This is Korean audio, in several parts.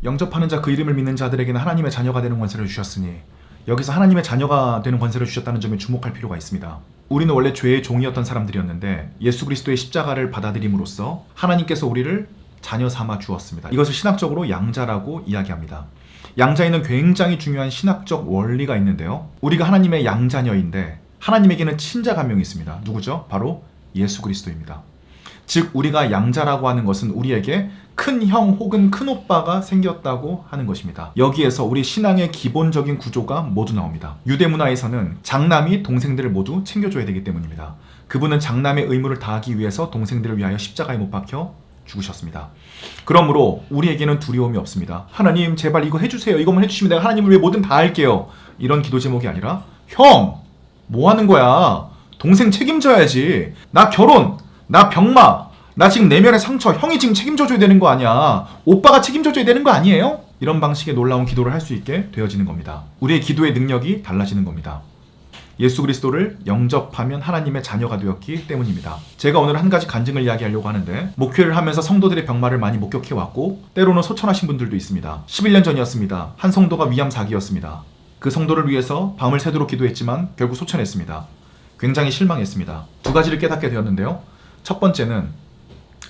영접하는 자 그 이름을 믿는 자들에게는 하나님의 자녀가 되는 권세를 주셨으니, 여기서 하나님의 자녀가 되는 권세를 주셨다는 점에 주목할 필요가 있습니다. 우리는 원래 죄의 종이었던 사람들이었는데 예수 그리스도의 십자가를 받아들임으로써 하나님께서 우리를 자녀 삼아 주었습니다. 이것을 신학적으로 양자라고 이야기합니다. 양자에는 굉장히 중요한 신학적 원리가 있는데요. 우리가 하나님의 양자녀인데 하나님에게는 친자가 한 명 있습니다. 누구죠? 바로 예수 그리스도입니다. 즉 우리가 양자라고 하는 것은 우리에게 큰 형 혹은 큰 오빠가 생겼다고 하는 것입니다. 여기에서 우리 신앙의 기본적인 구조가 모두 나옵니다. 유대 문화에서는 장남이 동생들을 모두 챙겨줘야 되기 때문입니다. 그분은 장남의 의무를 다하기 위해서 동생들을 위하여 십자가에 못 박혀 죽으셨습니다. 그러므로 우리에게는 두려움이 없습니다. 하나님 제발 이거 해주세요. 이것만 해주시면 내가 하나님을 위해 뭐든 다 할게요. 이런 기도 제목이 아니라, 형 뭐 하는 거야? 동생 책임져야지. 나 결혼, 나 병마, 나 지금 내면의 상처, 형이 지금 책임져줘야 되는 거 아니야. 오빠가 책임져줘야 되는 거 아니에요? 이런 방식의 놀라운 기도를 할 수 있게 되어지는 겁니다. 우리의 기도의 능력이 달라지는 겁니다. 예수 그리스도를 영접하면 하나님의 자녀가 되었기 때문입니다. 제가 오늘 한 가지 간증을 이야기하려고 하는데, 목회를 하면서 성도들의 병마를 많이 목격해왔고 때로는 소천하신 분들도 있습니다. 11년 전이었습니다. 한 성도가 위암 4기였습니다. 그 성도를 위해서 밤을 새도록 기도했지만 결국 소천했습니다. 굉장히 실망했습니다. 두 가지를 깨닫게 되었는데요. 첫 번째는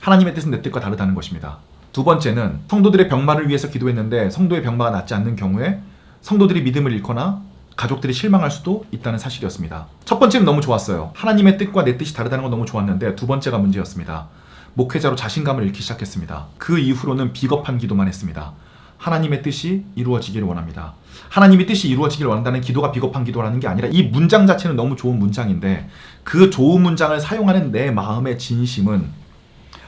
하나님의 뜻은 내 뜻과 다르다는 것입니다. 두 번째는 성도들의 병마를 위해서 기도했는데 성도의 병마가 낫지 않는 경우에 성도들이 믿음을 잃거나 가족들이 실망할 수도 있다는 사실이었습니다. 첫 번째는 너무 좋았어요. 하나님의 뜻과 내 뜻이 다르다는 건 너무 좋았는데, 두 번째가 문제였습니다. 목회자로 자신감을 잃기 시작했습니다. 그 이후로는 비겁한 기도만 했습니다. 하나님의 뜻이 이루어지기를 원합니다. 하나님의 뜻이 이루어지기를 원한다는 기도가 비겁한 기도라는 게 아니라, 이 문장 자체는 너무 좋은 문장인데 그 좋은 문장을 사용하는 내 마음의 진심은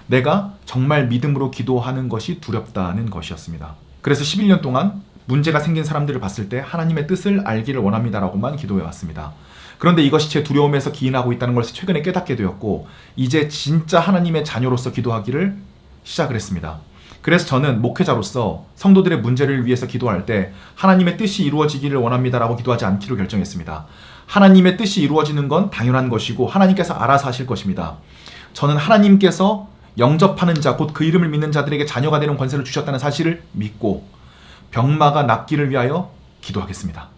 내가 정말 믿음으로 기도하는 것이 두렵다는 것이었습니다. 그래서 11년 동안 문제가 생긴 사람들을 봤을 때 하나님의 뜻을 알기를 원합니다라고만 기도해왔습니다. 그런데 이것이 제 두려움에서 기인하고 있다는 것을 최근에 깨닫게 되었고, 이제 진짜 하나님의 자녀로서 기도하기를 시작을 했습니다. 그래서 저는 목회자로서 성도들의 문제를 위해서 기도할 때 하나님의 뜻이 이루어지기를 원합니다라고 기도하지 않기로 결정했습니다. 하나님의 뜻이 이루어지는 건 당연한 것이고 하나님께서 알아서 하실 것입니다. 저는 하나님께서 영접하는 자, 곧 그 이름을 믿는 자들에게 자녀가 되는 권세를 주셨다는 사실을 믿고 병마가 낫기를 위하여 기도하겠습니다.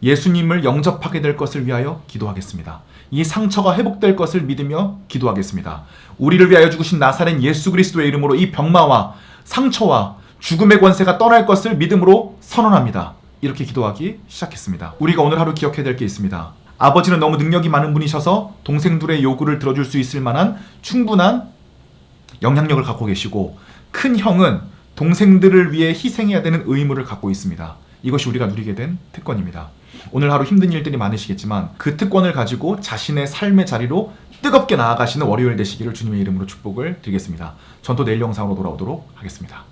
예수님을 영접하게 될 것을 위하여 기도하겠습니다. 이 상처가 회복될 것을 믿으며 기도하겠습니다. 우리를 위하여 죽으신 나사렛 예수 그리스도의 이름으로 이 병마와 상처와 죽음의 권세가 떠날 것을 믿음으로 선언합니다. 이렇게 기도하기 시작했습니다. 우리가 오늘 하루 기억해야 될 게 있습니다. 아버지는 너무 능력이 많은 분이셔서 동생들의 요구를 들어줄 수 있을 만한 충분한 영향력을 갖고 계시고, 큰 형은 동생들을 위해 희생해야 되는 의무를 갖고 있습니다. 이것이 우리가 누리게 된 특권입니다. 오늘 하루 힘든 일들이 많으시겠지만 그 특권을 가지고 자신의 삶의 자리로 뜨겁게 나아가시는 월요일 되시기를 주님의 이름으로 축복을 드리겠습니다. 전 또 내일 영상으로 돌아오도록 하겠습니다.